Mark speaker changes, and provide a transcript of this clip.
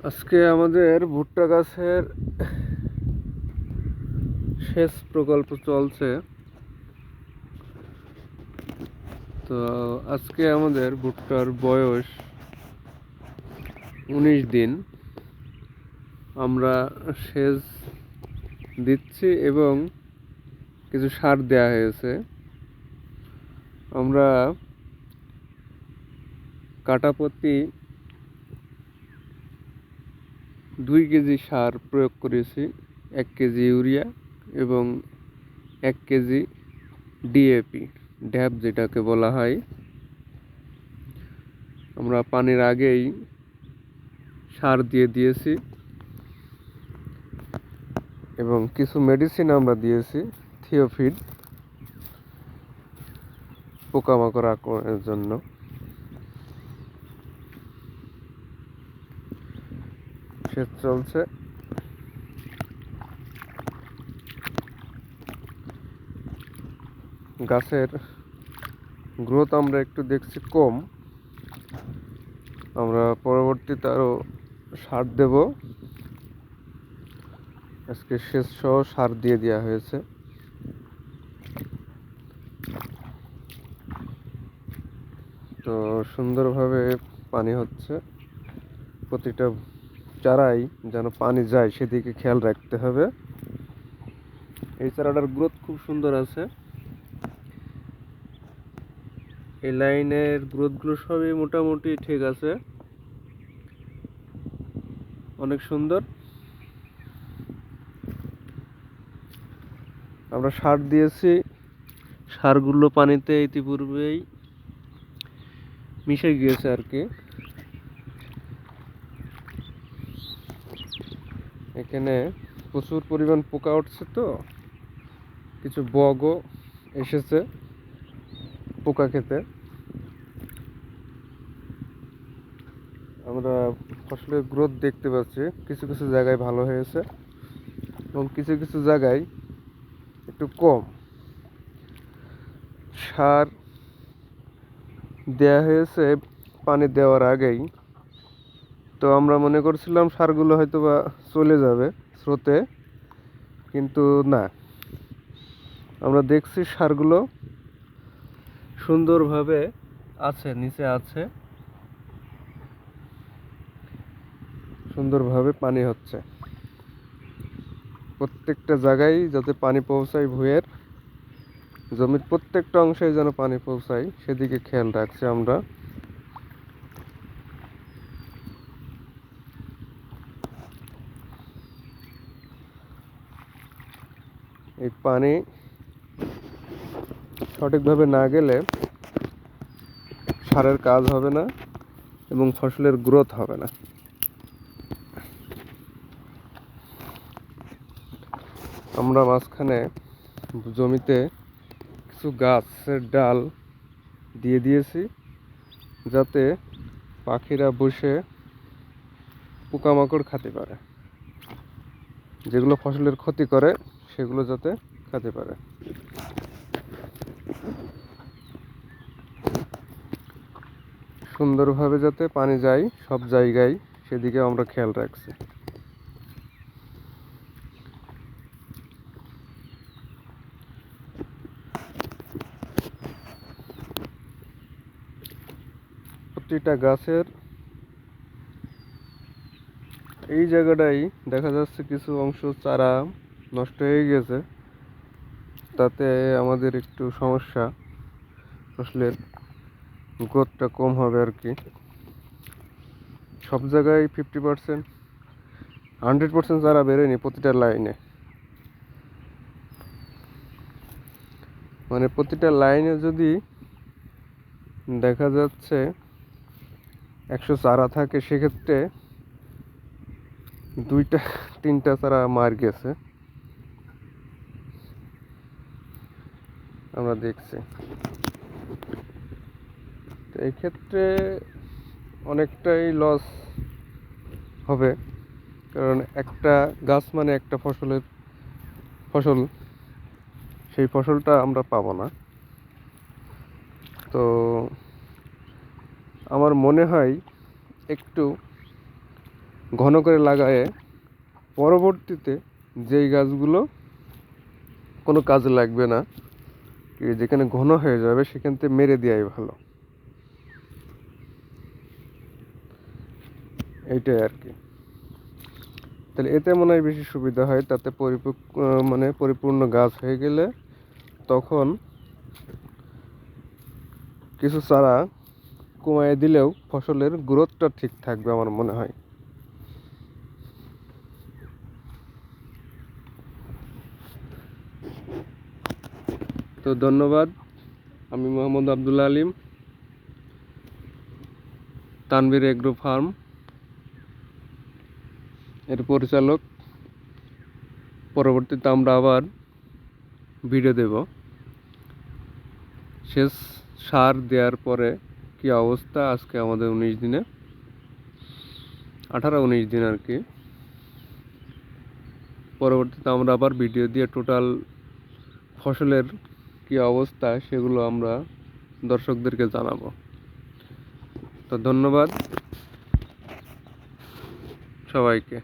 Speaker 1: আজকে আমাদের ভুট্টা গাছের সেচ প্রকল্প চলছে। তো আজকে আমাদের ভুট্টার বয়স 19 দিন। আমরা সেচ দিচ্ছি এবং কিছু সার দেওয়া হয়েছে। আমরা কাঠাপ্রতি 2 কেজি সার প্রয়োগ করেছি, 1 কেজি ইউরিয়া এবং 1 কেজি ডিএপি, ড্যাপ যেটাকে বলা হয়। আমরা পানির আগেই সার দিয়েছি এবং কিছু মেডিসিন আমরা দিয়েছি, থিওফিড, পোকামাকড় আক্রমণের জন্য। সেচ চলছে। গাছের গ্রোথ আমরা একটু দেখছি কম। আমরা পরবর্তীতে আরও সার দেব। আজকে সেচ সহ সার দিয়ে দেওয়া হয়েছে। তো সুন্দরভাবে পানি হচ্ছে। প্রতিটা চারাই যেন পানি যায় সেদিকে খেয়াল রাখতে হবে। এই চারাটার গ্রোথ খুব সুন্দর আছে। এই লাইনের গ্রোথগুলো সবই মোটামুটি ঠিক আছে, অনেক সুন্দর। আমরা সার দিয়েছি, সারগুলো পানিতে ইতিপূর্বেই মিশে গিয়েছে আর কি। এখানে প্রচুর পরিমাণ পোকা উঠছে, তো কিছু বগও এসেছে পোকা খেতে। আমরা ফসলের গ্রোথ দেখতে পাচ্ছি, কিছু কিছু জায়গায় ভালো হয়েছে এবং কিছু কিছু জায়গায় একটু কম। সার দেয়া হয়েছে পানি দেওয়ার আগেই। তো আমরা মনে করছিলাম সারগুলো হয়তো বা চলে যাবে স্রোতে, কিন্তু না, আমরা দেখছি সারগুলো সুন্দরভাবে আছে, নিচে আছে, সুন্দরভাবে পানি হচ্ছে। প্রত্যেকটা জায়গায় যাতে পানি পৌঁছায়, ভুঁইয়ের জমির প্রত্যেকটা অংশে যেন পানি পৌঁছায় সেদিকে খেয়াল রাখছি আমরা। এই পানি সঠিকভাবে না গেলে সারের কাজ হবে না এবং ফসলের গ্রোথ হবে না। আমরা মাঝখানে জমিতে কিছু গাছের ডাল দিয়ে দিয়েছি, যাতে পাখিরা বসে পোকামাকড় খেতে পারে, যেগুলো ফসলের ক্ষতি করে সেগুলো যাতে খেতে পারে। সুন্দরভাবে যাতে পানি যায় সব জায়গায় সেদিকে আমরা খেয়াল রাখছি। প্রতিটা গাছের এই জায়গাটাই দেখা যাচ্ছে কিছু অংশ চারা নষ্ট হয়ে গেছে, তাতে আমাদের একটু সমস্যা, ফসলের গ্রোথটা কম হবে আর কি। সব জায়গায় 50%, 100% চারা বেরোয়নি প্রতিটা লাইনে। মানে প্রতিটা লাইনে যদি দেখা যাচ্ছে 100 চারা থাকে, সেক্ষেত্রে 2-3টা চারা মার গেছে, আমরা দেখছি। তো এই ক্ষেত্রে অনেকটাই লস হবে, কারণ একটা গাছ মানে একটা ফসল, সেই ফসলটা আমরা পাবো না। তো আমার মনে হয় একটু ঘন করে লাগায়ে পরবর্তীতে যেই গাছগুলো কোনো কাজে লাগবে না, যেখানে ঘন হয়ে যাবে সেখান থেকে মেরে দেওয়াই ভালো। এইটাই আর কি। তাহলে এতে মনে হয় বেশি সুবিধা হয়, তাতে মানে পরিপূর্ণ গাছ হয়ে গেলে তখন কিছু চারা কমায় দিলেও ফসলের গ্রোথটা ঠিক থাকবে আমার মনে হয়। তো ধন্যবাদ। আমি মোহাম্মদ আব্দুল আলিম, তানভীর এগ্রো ফার্ম এর পরিচালক। পরবর্তীতে আমরা আবার ভিডিও দেব শেষ সার দেওয়ার পরে কি অবস্থা। আজকে আমাদের 18-19 দিন আর কি। পরবর্তীতে আমরা আবার ভিডিও দিয়ে টোটাল ফসলের কি অবস্থা সেগুলো আমরা দর্শকদেরকে জানাবো। তো ধন্যবাদ সবাইকে।